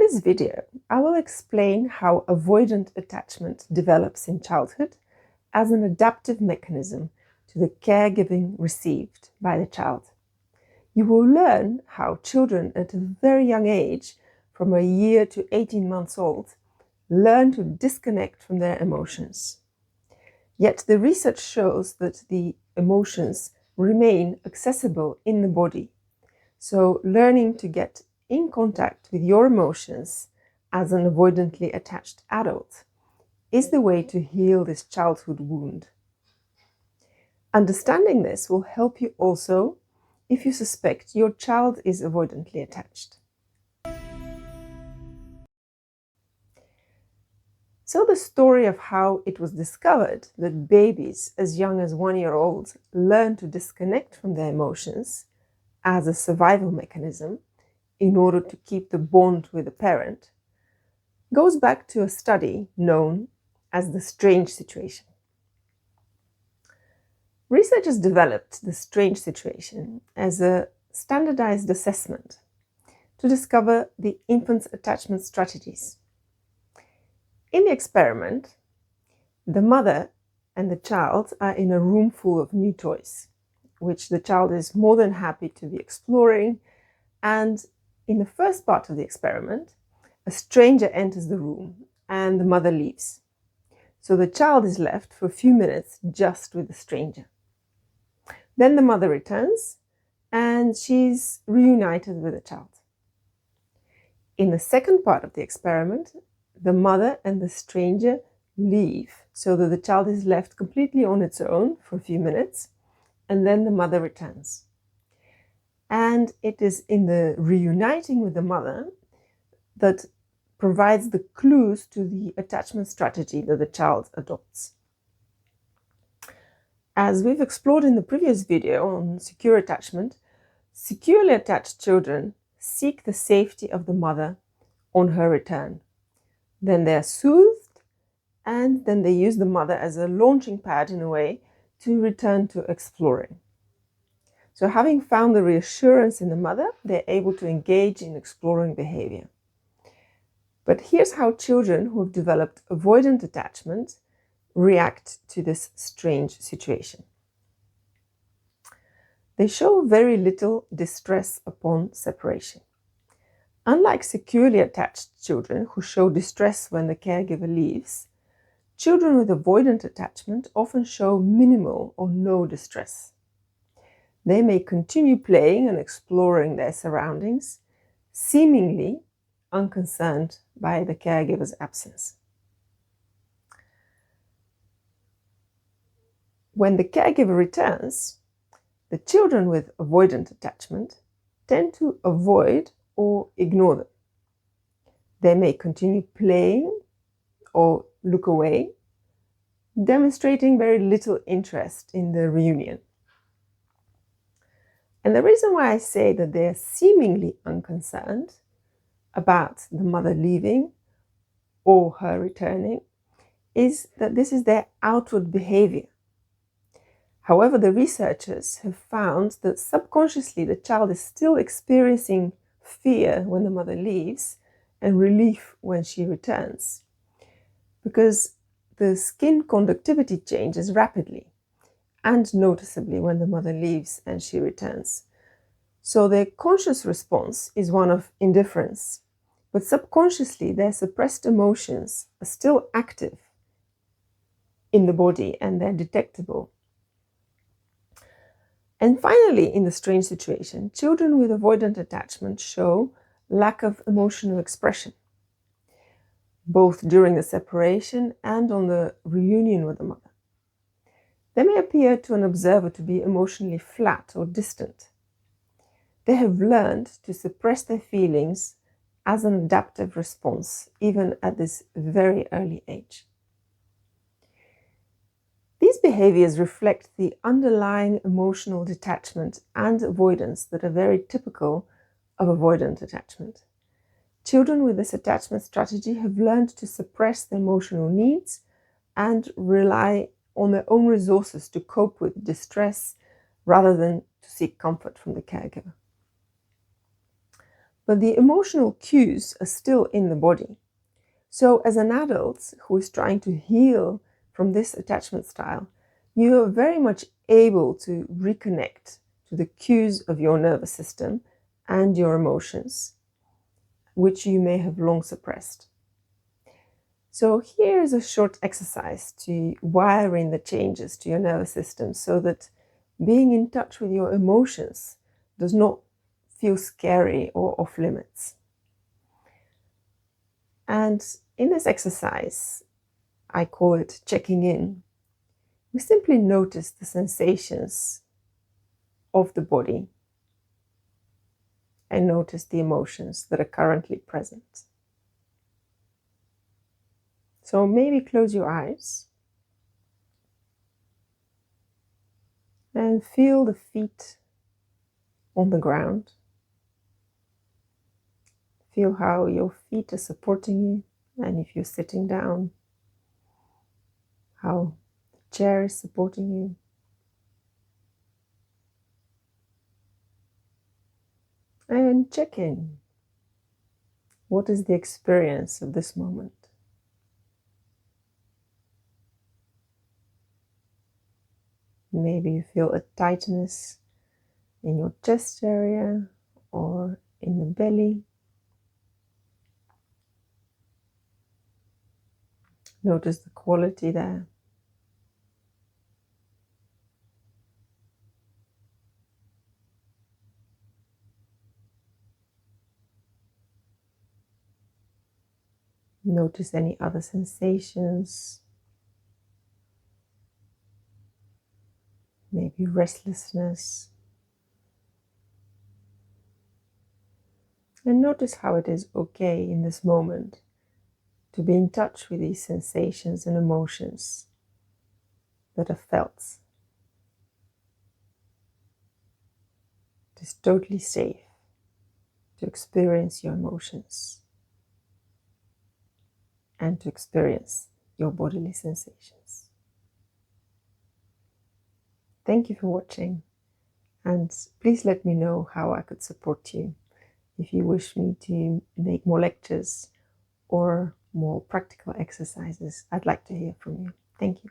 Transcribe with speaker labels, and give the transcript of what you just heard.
Speaker 1: this video, I will explain how avoidant attachment develops in childhood as an adaptive mechanism to the caregiving received by the child. You will learn how children at a very young age, from a year to 18 months old, learn to disconnect from their emotions. Yet the research shows that the emotions remain accessible in the body. So learning to get in contact with your emotions as an avoidantly attached adult is the way to heal this childhood wound. Understanding this will help you also if you suspect your child is avoidantly attached. So the story of how it was discovered that babies as young as 1 year old learn to disconnect from their emotions as a survival mechanism in order to keep the bond with the parent goes back to a study known as the strange situation. Researchers developed the strange situation as a standardized assessment to discover the infant's attachment strategies. In the experiment, the mother and the child are in a room full of new toys, which the child is more than happy to be exploring. And in the first part of the experiment, a stranger enters the room and the mother leaves. So the child is left for a few minutes just with the stranger. Then the mother returns and she's reunited with the child. In the second part of the experiment, the mother and the stranger leave so that the child is left completely on its own for a few minutes, and then the mother returns. And it is in the reuniting with the mother that provides the clues to the attachment strategy that the child adopts. As we've explored in the previous video on secure attachment, securely attached children seek the safety of the mother on her return. Then they are soothed, and then they use the mother as a launching pad in a way to return to exploring. So having found the reassurance in the mother, they're able to engage in exploring behavior. But here's how children who have developed avoidant attachment react to this strange situation. They show very little distress upon separation. Unlike securely attached children who show distress when the caregiver leaves, children with avoidant attachment often show minimal or no distress. They may continue playing and exploring their surroundings, seemingly unconcerned by the caregiver's absence. When the caregiver returns, the children with avoidant attachment tend to avoid or ignore them. They may continue playing or look away, demonstrating very little interest in the reunion. And the reason why I say that they're seemingly unconcerned about the mother leaving or her returning is that this is their outward behavior. However, the researchers have found that subconsciously the child is still experiencing fear when the mother leaves and relief when she returns, because the skin conductivity changes rapidly and noticeably when the mother leaves and she returns. So their conscious response is one of indifference, but subconsciously their suppressed emotions are still active in the body and they're detectable. And finally, in the strange situation, children with avoidant attachment show lack of emotional expression, both during the separation and on the reunion with the mother. They may appear to an observer to be emotionally flat or distant. They have learned to suppress their feelings as an adaptive response, even at this very early age. These behaviors reflect the underlying emotional detachment and avoidance that are very typical of avoidant attachment. Children with this attachment strategy have learned to suppress their emotional needs and rely on their own resources to cope with distress rather than to seek comfort from the caregiver. but the emotional cues are still in the body. So as an adult who is trying to heal from this attachment style, you are very much able to reconnect to the cues of your nervous system and your emotions, which you may have long suppressed. So here is a short exercise to wire in the changes to your nervous system so that being in touch with your emotions does not feel scary or off limits. And in this exercise, I call it checking in. We simply notice the sensations of the body and notice the emotions that are currently present. So maybe close your eyes and feel the feet on the ground. Feel how your feet are supporting you, and if you're sitting down, how the chair is supporting you. And check in. What is the experience of this moment? Maybe you feel a tightness in your chest area or in the belly. Notice the quality there. Notice any other sensations. Maybe restlessness. And notice how it is okay in this moment to be in touch with these sensations and emotions that are felt. It is totally safe to experience your emotions and to experience your bodily sensations. Thank you for watching, and please let me know how I could support you. If you wish me to make more lectures or more practical exercises, I'd like to hear from you. Thank you.